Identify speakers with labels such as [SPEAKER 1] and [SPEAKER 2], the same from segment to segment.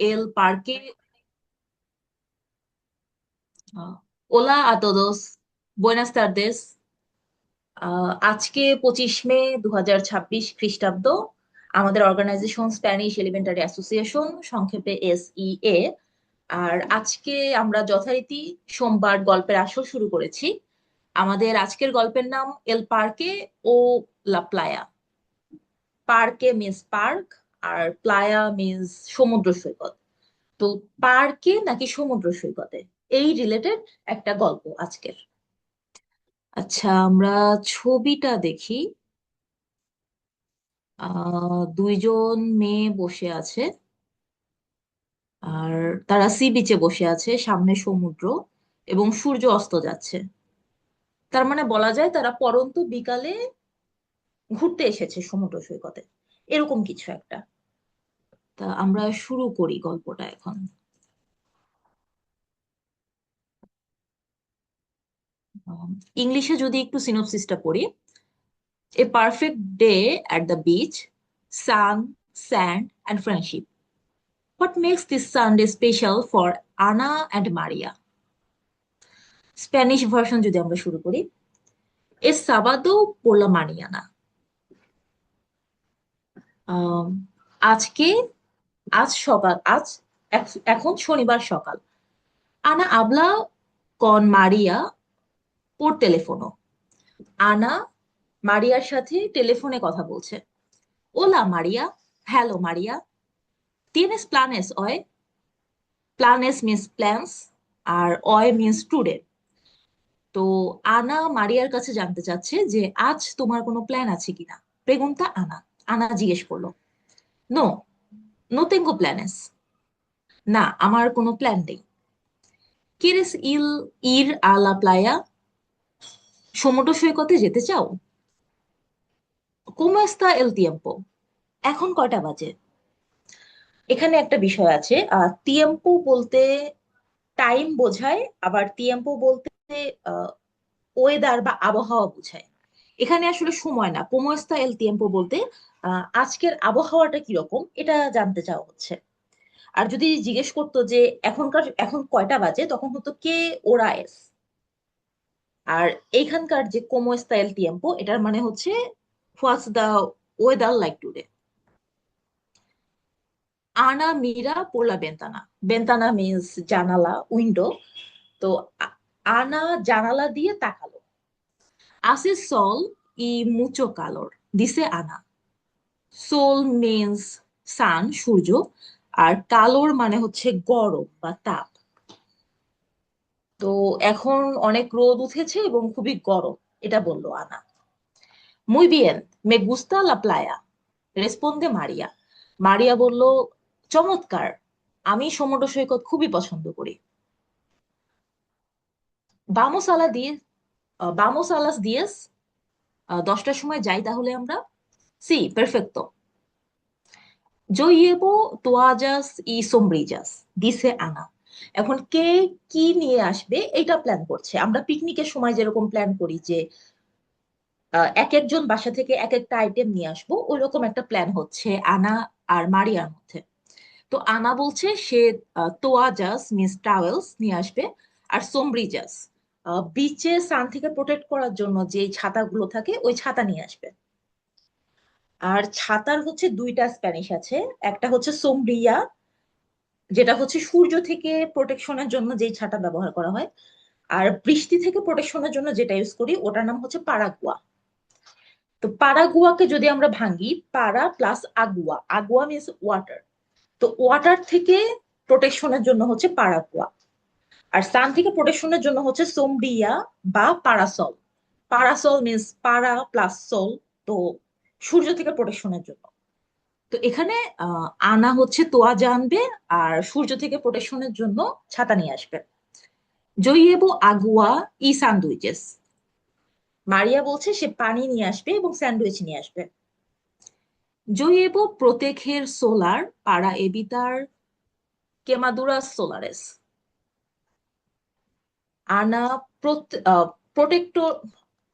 [SPEAKER 1] el parque. Hola a todos. Buenas tardes. আজকে 25 মে 2026 খ্রিস্টাব্দ। আমাদের অর্গানাইজেশন স্প্যানিশ এলিমেন্টারি অ্যাসোসিয়েশন, সংক্ষেপে SEA। আর আজকে আমরা যথারীতি সোমবার গল্পের আসর শুরু করেছি। আমাদের আজকের গল্পের নাম এল পার্কে ও লা প্লায়া। পার্কে মিন্স পার্ক, আর প্লায়া মিন্স সমুদ্র সৈকত। তো পার্কে নাকি সমুদ্র সৈকতে, এই রিলেটেড একটা গল্প আজকের। আচ্ছা, আমরা ছবিটা দেখি। দুইজন মেয়ে বসে আছে, আর তারা সি বিচে বসে আছে, সামনে সমুদ্র এবং সূর্য অস্ত যাচ্ছে। তার মানে বলা যায় তারা পড়ন্ত বিকালে ঘুরতে এসেছে সমুদ্র সৈকতে, এরকম কিছু একটা। তা আমরা শুরু করি গল্পটা এখন। ইংলিশে যদি একটু সিনোপসিসটা পড়ি: a perfect day at the beach, sun, sand and friendship. What makes this Sunday special for Anna and Maria? Spanish version যদি আমরা শুরু করি: Es sábado por la mañana. আম, আজকে, আজ সকাল, এখন শনিবার সকাল। আনা habla con María por teléfono. আনা মারিয়ার সাথে টেলিফোনে কথা বলছে। ওলা মারিয়া, hello Maria. Tienes planes hoy? Planes means plans, আর hoy means today. তো আনা মারিয়ার কাছে জানতে চাচ্ছে যে আজ তোমার কোনো প্ল্যান আছে কিনা। প্রেগুন্তা আনা। আনা জিজ্ঞেস করলো। নো, নো tengo planes. না, আমার কোনো প্ল্যান নেই। ¿Quieres ir a la playa? সমুদ্র সৈকতে যেতে চাও? ¿Cómo está el tiempo? এখন কয়টা বাজে? এখানে একটা বিষয় আছে। টিয়েম্পো বলতে টাইম বোঝায়, আবার টিয়েম্পো বলতে ওয়েদার বা আবহাওয়া বোঝায়। এখানে আসলে সময় না, কোমোস্তা এল টিয়েম্পো বলতে আজকের আবহাওয়াটা কিরকম এটা জানতে চাওয়া হচ্ছে। আর যদি জিজ্ঞেস করতো যে এখন কয়টা বাজে, তখন হতো কে ওরা এস। আর এইখানকার যে কোমোস্তা এল টিয়েম্পো, এটার মানে হচ্ছে হোয়াটস দা ওয়েদার লাইক টুডে। আনা মিরা পোলা বেন্তানা। বেন্তানা মিন্স জানালা, উইন্ডো। তো আ- আনা জানালা দিয়ে তাকালো। আসে সল ই মুচো কালোর, দিছে আনা। সোল মিন্স সান, সূর্য। আর কালোর মানে হচ্ছে গরম বা তাপ। তো এখন অনেক রোদ উঠেছে এবং খুবই গরম, এটা বললো আনা। মুই বিয়েন, মে গুস্তা লা প্লায়া, রেসপন্দে মারিয়া। মারিয়া বলল, চমৎকার, আমি সমুদ্র সৈকত খুবই পছন্দ করি। বামোস আলা দিয়ে বামোস আলাস দিয়েস, 10টার সময় যাই তাহলে আমরা। C পারফেক্টো। Yo llevo toallas y sombrillas, dice আনা। এখন কে কি নিয়ে আসবে এটা প্ল্যান করছে। আমরা পিকনিকের সময় যেরকম প্ল্যান করি যে এক একজন বাসা থেকে এক একটা আইটেম নিয়ে আসবো, ওইরকম একটা প্ল্যান হচ্ছে আনা আর মারিয়ার মধ্যে। তো আনা বলছে সে তোয়াজাস মিন্স টাওয়েলস নিয়ে আসবে, আর সোমব্রিজাস বিচে সান থেকে প্রোটেক্ট করার জন্য যে ছাতাগুলো থাকে ওই ছাতা নিয়ে আসবে। আর ছাতার হচ্ছে দুইটা স্প্যানিশ আছে। একটা হচ্ছে সোমব্রিয়া, যেটা হচ্ছে সূর্য থেকে প্রোটেকশনের জন্য যেই ছাতা ব্যবহার করা হয়। আর বৃষ্টি থেকে প্রোটেকশনের জন্য যেটা ইউজ করি ওটার নাম হচ্ছে পারাগুয়া। তো পারাগুয়াকে যদি আমরা ভাঙি, পারা plus Água, Água means water. তো ওয়াটার থেকে প্রোটেকশনের জন্য হচ্ছে পারাগুয়া। আর সান থেকে প্রোটেকশনের জন্য হচ্ছে সোমব্রিয়া বা পারাসল। পারাসল মিনস পারা প্লাস সোল। তো সূর্য থেকে প্রোটেকশনের জন্য। তো এখানে আনা হচ্ছে তোয়াজা আনবে, আর সূর্য থেকে প্রোটেকশনের জন্য ছাতা নিয়ে আসবে। জইয়েবো আগুয়া ই স্যান্ডউইচেস। মারিয়া বলছে সে পানি নিয়ে আসবে এবং স্যান্ডউইচ নিয়ে আসবে। জইয়েবো প্রোতেখের সোলার পারা এবিতার কেমাদুরাস সোলারেস। আনা প্রোটেক্টর,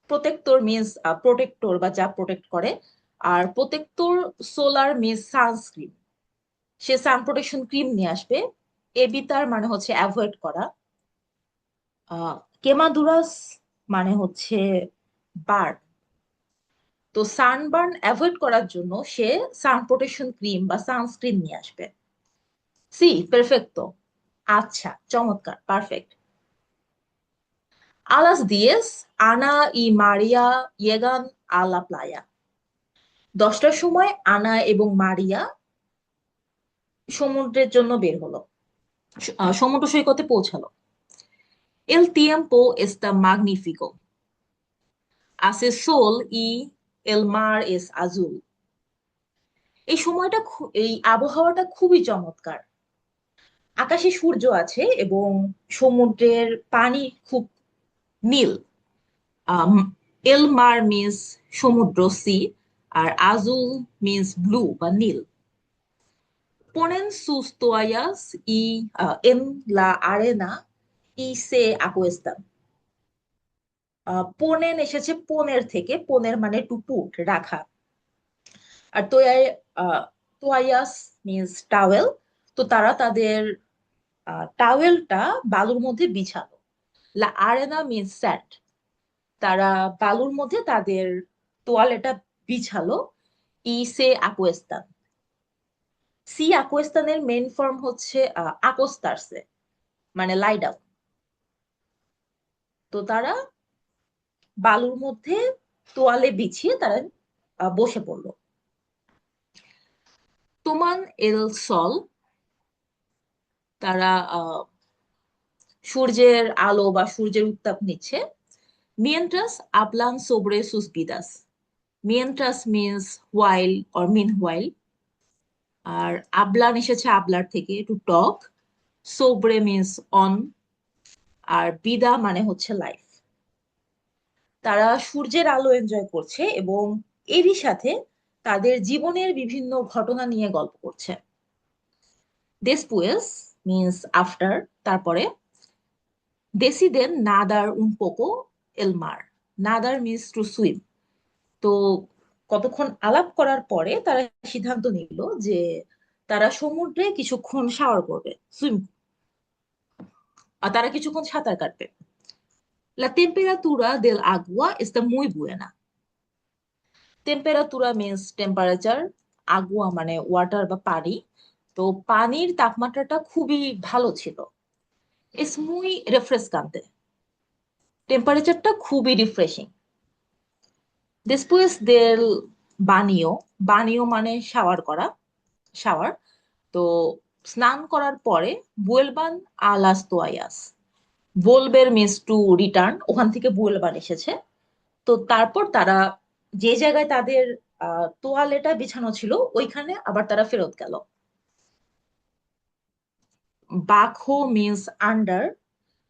[SPEAKER 1] প্রোটেক্টর মিন্স প্রোটেক্টর বা যা প্রোটেক্ট করে। আর প্রোটেক্টর সোলার মিন্স সানস্ক্রিন। সে সান প্রোটেকশন ক্রিম নিয়ে আসবে। এবিতার মানে হচ্ছে অ্যাভয়েড করা। কেমাদুরাস মানে হচ্ছে বার্ন। তো সানবার্ন অ্যাভয়েড করার জন্য সে সান প্রোটেকশন ক্রিম বা সানস্ক্রিন নিয়ে আসবে। সি পারফেক্টো। আচ্ছা, চমৎকার, perfect. A las 10 Ana y María llegan a la playa. 10টার সময় আনা এবং মারিয়া সমুদ্রের জন্য বের হলো, সমুদ্র সৈকতে পৌঁছালো। El tiempo está magnífico. Hace sol y el mar es azul. এই সময়টা এই আবহাওয়াটা খুবই চমৎকার। আকাশে সূর্য আছে এবং সমুদ্রের পানি খুব নীল। আম, এল মার মিন্স সমুদ্র, সি, আর আজুল মিন্স ব্লু বা নীল। Ponen sus toallas y en la arena y se acuestan. পোনেন এসেছে পোনের থেকে, পোনের মানে টু পুট, রাখা। আর তোয়ায়াস মিন্স টাওয়েল। তো তারা তাদের টাওয়েলটা বালুর মধ্যে বিছালো। লা আরেনা মিন্স স্যান্ড। তারা বালুর মধ্যে তাদের তোয়ালেটা বিছালো। ই সে আকুয়েস্তান। সি আকুয়েস্তানের মেইন ফর্ম হচ্ছে আকোস্তারসে, মানে লাই ডাউন। তো তারা বালুর মধ্যে তোয়ালে বিছিয়ে তারা বসে পড়লো। তোমান এল সল। তারা সূর্যের আলো বা সূর্যের উত্তাপ নিচ্ছে। মিয়েন্ট্রাস আপলান সোবরে সুস বিদাস। মিয়েন্ট্রাস means while or meanwhile. আর আবলান এসেছে আবলার থেকে, টু টক। সোবরে মিন্স অন। আর বিদা মানে হচ্ছে লাইফ। তারা সূর্যের আলো এনজয় করছে এবং এরই সাথে তাদের জীবনের বিভিন্ন ঘটনা নিয়ে গল্প করছে। Después মিন্স আফটার, তারপরে। Deciden nadar un poco el mar. Nadar means to swim. তো কতক্ষণ আলাপ করার পরে তারা সিদ্ধান্ত নিল যে তারা সমুদ্রে কিছুক্ষণ শাওয়ার করবে, সুইম, আর তারা কিছুক্ষণ সাঁতার কাটবে। La temperatura del agua está muy buena. Temperature means temperature, Água মানে ওয়াটার বা পানি। তো পানির তাপমাত্রাটা খুবই ভালো ছিল। Es muy refrescante. টেম্পারেচারটা খুবই রিফ্রেশিং। Después del বানিও। বানিও মানে শাওয়ার করা, শাওয়ার। তো স্নান করার পরে বুয়েলবান আলাস তোয়ায়াস। ভোলবের মিন্স টু রিটার্ন, ওখান থেকে বুয়েলবান এসেছে। তো তারপর তারা যে জায়গায় তাদের তোয়ালেটা বিছানো ছিল ওইখানে আবার তারা ফেরত গেল। বাখো মিন্স আন্ডার।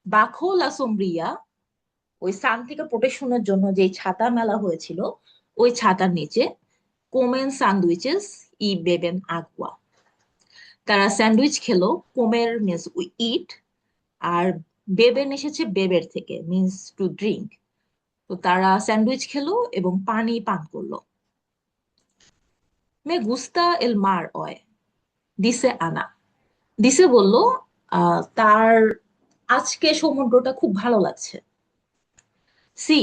[SPEAKER 1] বাখো লা সোমব্রিয়া, ওই সান থেকে প্রোটেকশনের জন্য যে ছাতা মেলা হয়েছিল ওই ছাতার নিচে। কোমেন স্যান্ডউইচেস ই বেবেন আগুয়া। তারা স্যান্ডউইচ খেলো। কোমের মিন্স উই ইট। আর বেবেন এসেছে বেবের থেকে, মিন্স টু ড্রিঙ্ক। তো তারা স্যান্ডউইচ খেলো এবং পানি পান করলো। মে গুস্তা এল মার অয়, দিসে আনা। দিসে বলল তার আজকে সমুদ্রটা খুব ভালো লাগছে। সি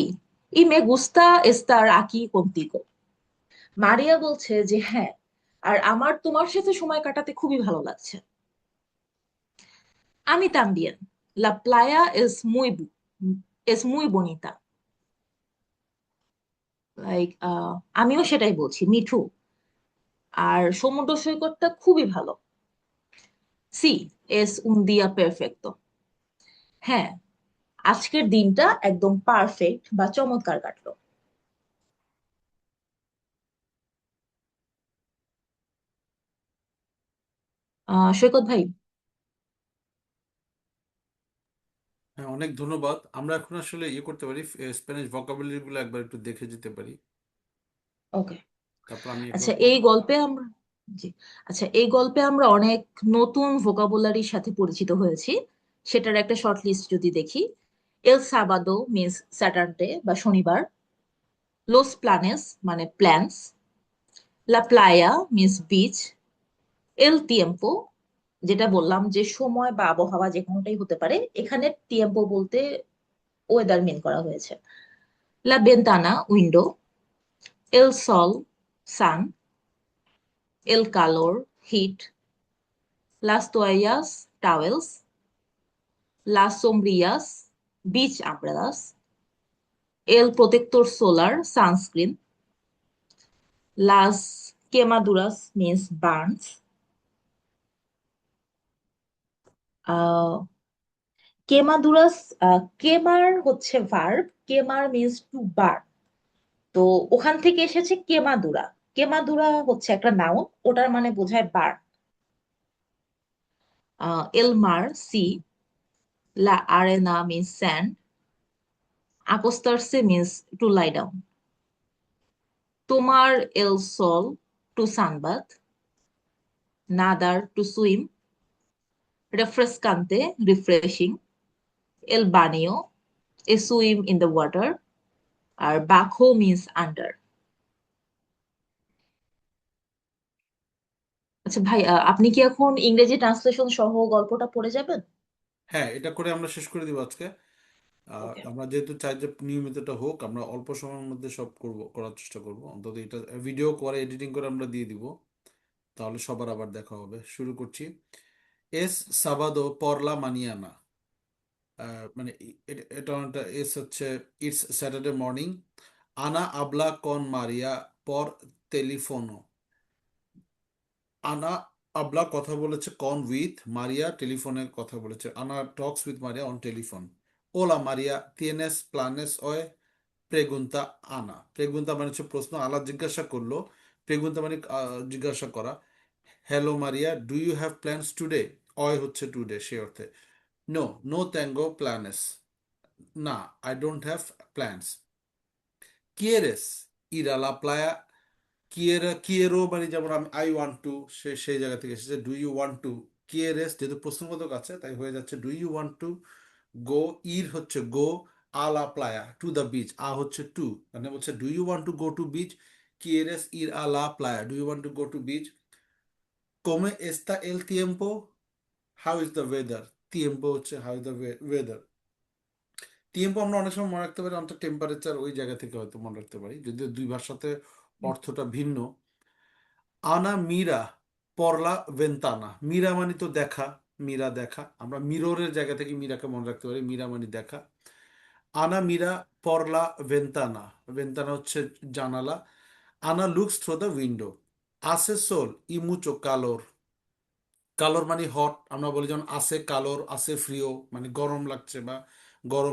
[SPEAKER 1] ই মে গুস্তা এস্তার আকি কন্তিগো। মারিয়া বলছে যে হ্যাঁ, আর আমার তোমার সাথে সময় কাটাতে খুবই ভালো লাগছে। আমি তাম্বিয়েন। লা প্লায়া এস মুই বনিতা। লাইক আমিও সেটাই বলছি, মিঠু। আর সমুদ্র সৈকতটা খুবই ভালো। সি এস উন দিয়া পেরফেক্টো। হ্যাঁ, আজকের দিনটা একদম পারফেক্ট বা চমৎকার কাটলো। সৈকত ভাই।
[SPEAKER 2] হ্যাঁ, অনেক ধন্যবাদ। আমরা এখন আসলে ইয়ে করতে পারি, স্প্যানিশ ভোকাবুলারি গুলো একবার একটু দেখে যেতে পারি।
[SPEAKER 1] ওকে।
[SPEAKER 2] তারপর আমি একবার
[SPEAKER 1] আচ্ছা, এই গল্পে আমরা, জি, আচ্ছা এই গল্পে আমরা অনেক নতুন ভোকাবুলারির সাথে পরিচিত হয়েছি। সেটার একটা শর্ট লিস্ট যদি দেখি। এল সাবাদো মিন্স স্যাটারডে বা শনিবার। লোস প্লানেস মানে প্ল্যানস। লা প্লায়া মিন্স বিচ। এল টিএম্পো, যেটা বললাম যে সময় বা আবহাওয়া যে কোনোটাই হতে পারে, এখানে টিএম্পো বলতে ওয়েদার মিন করা হয়েছে। লা বেন্তানা, উইন্ডো। এল সল, সান। এল কালোর, হিট। লাস তোয়াইয়াস, টাওয়েলস। লাস সোমব্রিয়াস, বিচ আমব্রেলাস। এল প্রোটেক্টর সোলার, সানস্ক্রিন। লাস কেমাদুরাস মিন্স বার্নস। কেমাদুরাস, কেমার হচ্ছে verb, Kemar means to burn. তো ওখান থেকে এসেছে কেমাদুরা। কেমাদুরা হচ্ছে একটা নাউন, ওটার মানে বোঝায় বার্ন। এলমার, সি। লা আরেনা মিন্স স্যান্ড। আকোস্টারসে মিন্স টু লাই ডাউন। তোমার এল সল, টু সানবাথ। নাদার, টু সুইম। রেফ্রেসকান্তে, রিফ্রেশিং। এল বানিও, a swim in the water. আর বাখো মিন্স আন্ডার। আচ্ছা ভাই, আপনি কি এখন ইংরেজি ট্রান্সলেশন সহ গল্পটা পড়ে যাবেন?
[SPEAKER 2] হ্যাঁ, এটা করে আমরা শেষ করে দিব আজকে।
[SPEAKER 1] ওকে।
[SPEAKER 2] আমরা যেহেতু চাই যে নিয়মিতটা হোক, আমরা অল্প সময়ের মধ্যে সব করার চেষ্টা করব। অন্তত এটা ভিডিও করে এডিটিং করে আমরা দিয়ে দিব, তাহলে সবার আবার দেখা হবে। শুরু করছি। এস সাবাদো পরলা মানিয়ানা। মানে এটা এস হচ্ছে ইটস স্যাটারডে মর্নিং। আনা আবলা কন মারিয়া পর টেলিফোনো। আনা আবলা কথা বলেছে কন উইথ মারিয়া, টেলিফোনে কথা বলেছে। Ana talks with Maria on telephone. ওলা মারিয়া তিয়েনেস প্লানেস অয় প্রেগুন্তা আনা। প্রেগুন্তা মানে হচ্ছে প্রশ্ন, আলা জিজ্ঞাসা করলো। প্রেগুন্তা মানে জিজ্ঞাসা করা। Hello Maria, do you have plans today? অয় হচ্ছে টুডে সে অর্থে। নো, নো ট্যাঙ্গো প্ল্যানেস। না, আই ডোন্ট হ্যাভ প্ল্যানস। কিয়েরেস ইর আ লা প্লায়া। কিয়েরো মানে যেমন আমি আই ওয়ান্ট টু, সেই জায়গা থেকে এসেছে। Do you want to. কিয়েরেস যেহেতু প্রশ্নবোধক আছে তাই হয়ে যাচ্ছে do you want to go. ইর হচ্ছে গো। আলা প্লায়া টু দ্য বিচ, হচ্ছে টু, মানে বলছে do you want to go to beach. কিয়েরেস ইর আলা প্লায়া, do you want to go to beach. কোমে এস্তা এল tiempo, how is the weather. tiempo হচ্ছে হাউ ইজ দ্য ওয়েদার। টিএমপো আমরা অনেক সময় মনে রাখতে পারি, অন্তত টেম্পারেচার ওই জায়গা থেকে হয়তো মনে রাখতে পারি, যদিও দুই ভাষাতে অর্থটা ভিন্ন। আনা মিরা পরলা ভেন্তানা। মিরা মানে তো দেখা, মিরা দেখা, আমরা মিররের জায়গা থেকে মিরাকে মনে রাখতে পারি, মিরা মানে দেখা। আনা মিরা পরলা ভেন্তানা। ভেন্তানা হচ্ছে জানালা। আনা লুকস থ্রু দ্য উইন্ডো। আসে সোল ই মুচো কালোর। কালোর মানে হট, আমরা বলি যেমন আসে কালোর, আসে ফ্রিও মানে গরম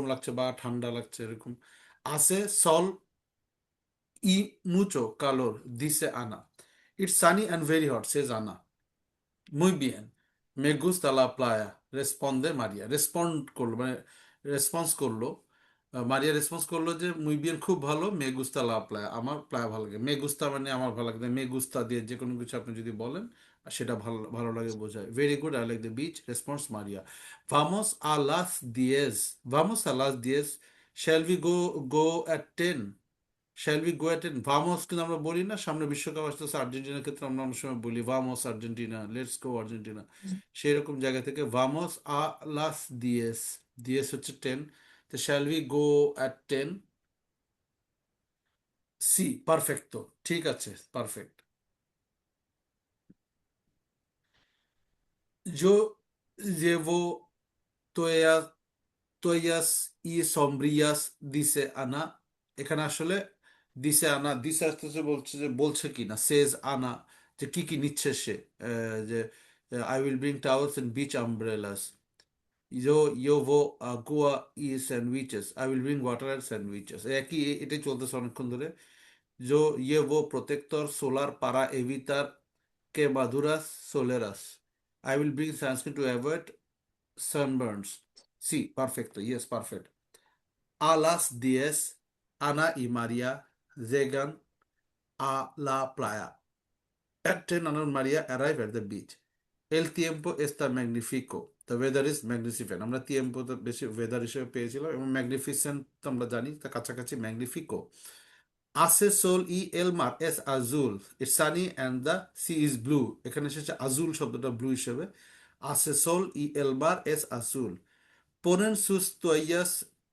[SPEAKER 2] লাগছে বা ঠান্ডা লাগছে এরকম। আসে সল ই মুচো কালোর, দিসে Ana. It's sunny and very hot, says Ana. Muy bien. Me gusta la playa. Responde María. Respond করলো মানে রেসপন্স করলো। মারিয়া রেসপন্স করলো যে মুই বিয়েন খুব ভালো, মে গুস্তা লা প্লায়া, আমার প্লায়া ভালো লাগে। মে গুস্তা মানে আমার ভালো লাগে, মে গুস্তা দিয়ে যে কোনো কিছু আপনি যদি বলেন সেটা ভালো ভালো লাগে বোঝায়। Very good, I like the beach, responds Maria. ভামোস আ লাস দিয়েস। ভামোস আ লাস দিয়েস। Shall we go at 10? Shall we go at 10? ভামোস কিন্তু আমরা বলি না, সামনে বিশ্বকাপ আসতেছে আর্জেন্টিনার ক্ষেত্রে আমরা অনেক সময় বলি ভামোস আর্জেন্টিনা, লেটস গো আর্জেন্টিনা। সেই রকম জায়গা থেকে ভামোস আ লাস দিয়েস। দিয়েস হচ্ছে 10। তো শ্যাল উই গো অ্যাট 10? সি পারফেক্টো, ঠিক আছে, perfect. Yo llevo toallas, toallas y sombrillas, dice আনা। এখানে আসলে দিছে আনা, দিছে আসতেছে বলছে যে বলছে কি না, সেজ আনা, যে কি কি নিচ্ছে সে। যে I will bring towels and beach umbrellas. ইয়ো ভো গোয়া ই স্যান্ডউইচেস, I will bring water and sandwiches. একই এটাই চলতেছে অনেকক্ষণ ধরে। Yo llevo protector solar para evitar quemaduras soleras. I will bring sunscreen to avoid sunburns. Sí, perfecto. Yes, perfect. A las 10, Ana y María llegan a la playa. At 10, Ana y María arrive at the beach. El tiempo está magnífico. The weather is magnificent. আমরা tiempo তো বেশি weather হিসেবে পেয়েছিলাম, এবং magnificent তো আমরা জানি তা কাছাকাছি magnifico. Hace sol y el mar es azul. It's sunny and the sea is blue. এখানে এসেছে azul শব্দটা ব্লু হিসেবে। Hace sol y el mar es azul. Ponen sus toallas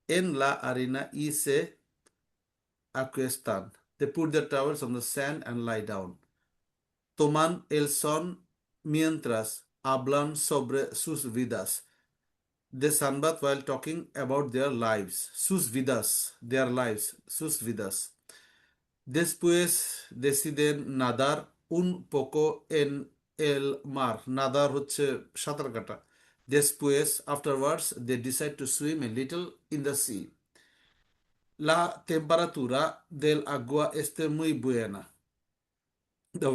[SPEAKER 2] en la arena y se acuestan. They put their towels on the sand and lie down. Toman el sol mientras hablan sobre sus vidas. They sunbathe while talking about their lives. Sus vidas, their lives, sus vidas. Después deciden nadar un poco en el mar. Nadar হচ্ছে সাঁতার কাটা। Después, afterwards, they decide to swim a little in the sea. La temperatura del agua es muy buena. The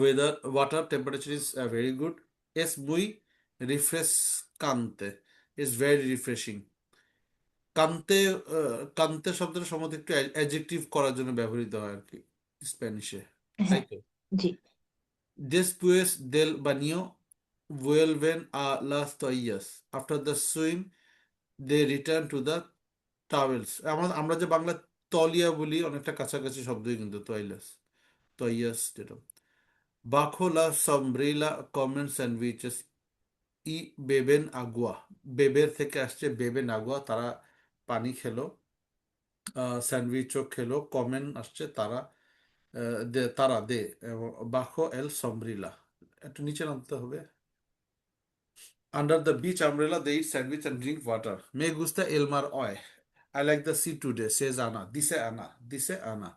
[SPEAKER 2] water temperature is very good. Es muy refrescante. It's very refreshing. কান্তে কান্তে শব্দটা সম্ভবত একটু adjective করার জন্য ব্যবহৃত হয় আর কি স্প্যানিশে, তাই
[SPEAKER 1] হ্যাঁ,
[SPEAKER 2] তো?
[SPEAKER 1] জি।
[SPEAKER 2] Después del baño vuelven a las toallas. After the swim, they return to the towels. আমরা আমরা যে বাংলা তলিয়া বলি অনেকটা কাছাকাছি শব্দই কিন্তু toilets. Toallas যেটা। Bajo la sombrilla comen sandwiches y beben agua. বেবের থেকে আসছে বেবেন agua, তারা পানি খেলো। স্যান্ডউইচও খেলো, কমেন আসছে তারা, তারা দে, বাখো এল সম্ব্রিলা, একটু নিচে নামতে হবে। Under the beach umbrella, they eat sandwich and drink water. Me gusta el mar hoy. I like the sea today, says Ana. Dice Ana. Dice Ana.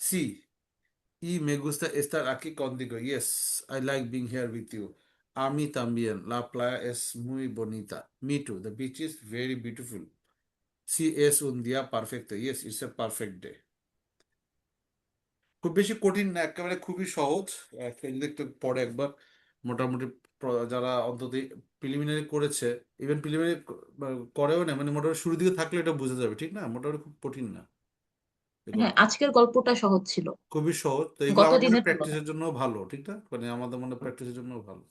[SPEAKER 2] Sí, y me gusta estar aquí contigo. Yes, I like being here with you. A mí también. La playa es muy bonita. Me too. The beach is very beautiful. Sí, es un día perfecto. Yes, it's a perfect day. খুব বেশি কঠিন না, একেবারে খুবই সহজ। ফেললে একটু পরে একবার মোটামুটি যারা অন্তত প্রিলিমিনারি করেছে, ইভেন প্রিলিমিনারি করেও না, মানে মোটামুটি শুরুর দিকে থাকলে এটা বোঝা যাবে, ঠিক না? মোটামুটি খুব কঠিন না এই
[SPEAKER 1] হ্যাঁ,
[SPEAKER 2] গল্প,
[SPEAKER 1] আজকের গল্পটা সহজ ছিল
[SPEAKER 2] খুবই সহজ। তো এগুলো
[SPEAKER 1] গত
[SPEAKER 2] আমার মনে
[SPEAKER 1] দিনের তুলনায়।
[SPEAKER 2] প্র্যাকটিসের জন্য ভালো, ঠিক না? মানে আমাদের মনে প্র্যাকটিসের জন্য ভালো।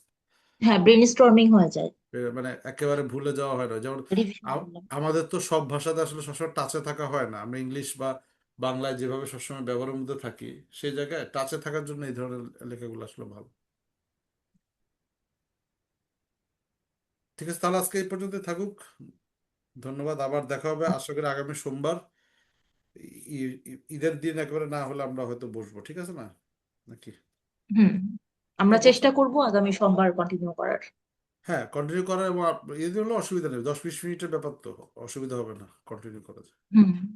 [SPEAKER 1] হ্যাঁ, ব্রেন স্টর্মিং হয়ে যায়।
[SPEAKER 2] মানে একেবারে ভুলে যাওয়া হয় না, যেমন
[SPEAKER 1] রিভিশন
[SPEAKER 2] আ-
[SPEAKER 1] করলাম।
[SPEAKER 2] আমাদের তো সব ভাষাতে আসলে সবসময় টাচে থাকা হয় না। আমরা ইংলিশ বা বাংলায় যেভাবে সবসময় ব্যবহারের মধ্যে থাকি, সেই জায়গায় টাচে থাকার জন্য এই ধরনের লেখাগুলো আসলে ভালো। ঠিক আছে, তাহলে আজকে এই পর্যন্ত থাকুক। ধন্যবাদ, আবার দেখা হবে আশা করি আগামী সোমবার। ঈদের দিন একেবারে না হলে আমরা হয়তো বসবো, ঠিক আছে না, নাকি?
[SPEAKER 1] হুম, আমরা
[SPEAKER 2] বসে,
[SPEAKER 1] চেষ্টা করব আগামী সোমবার কন্টিনিউ করার।
[SPEAKER 2] হ্যাঁ কন্টিনিউ করার, এবং ঈদের হলে অসুবিধা নেই, 10-20 মিনিটের ব্যাপার তো, অসুবিধা হবে না, কন্টিনিউ করা যায়।
[SPEAKER 1] হুম।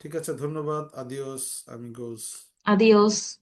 [SPEAKER 2] ঠিক আছে, ধন্যবাদ, আদিওস, আমিগোস।
[SPEAKER 1] আদিওস।